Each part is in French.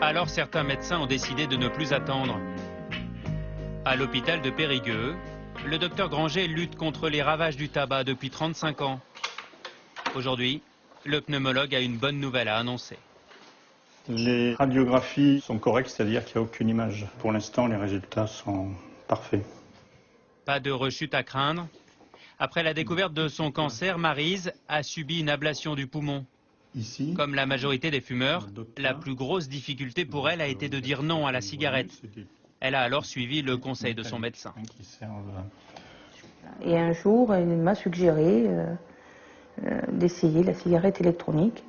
Alors certains médecins ont décidé de ne plus attendre. À l'hôpital de Périgueux, le docteur Granger lutte contre les ravages du tabac depuis 35 ans. Aujourd'hui, le pneumologue a une bonne nouvelle à annoncer. Les radiographies sont correctes, c'est-à-dire qu'il n'y a aucune image. Pour l'instant, les résultats sont parfaits. Pas de rechute à craindre. Après la découverte de son cancer, Maryse a subi une ablation du poumon. Ici, Comme la majorité des fumeurs, la plus grosse difficulté pour elle a été de dire non à la cigarette. Elle a alors suivi le conseil de son médecin. Et un jour, il m'a suggéré d'essayer la cigarette électronique.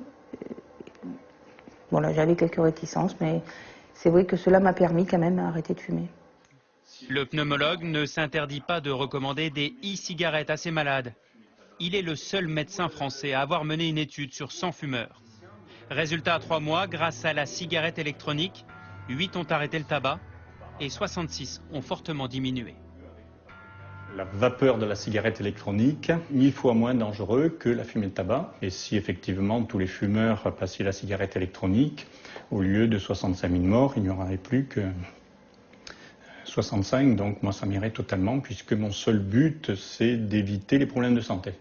Voilà, j'avais quelques réticences, mais c'est vrai que cela m'a permis quand même d'arrêter de fumer. Le pneumologue ne s'interdit pas de recommander des e-cigarettes à ses malades. Il est le seul médecin français à avoir mené une étude sur 100 fumeurs. Résultat à 3 mois, grâce à la cigarette électronique, 8 ont arrêté le tabac et 66 ont fortement diminué. La vapeur de la cigarette électronique, 1000 fois moins dangereux que la fumée de tabac. Et si effectivement tous les fumeurs passaient la cigarette électronique, au lieu de 65 000 morts, il n'y en aurait plus que 65. Donc moi ça m'irait totalement, puisque mon seul but c'est d'éviter les problèmes de santé.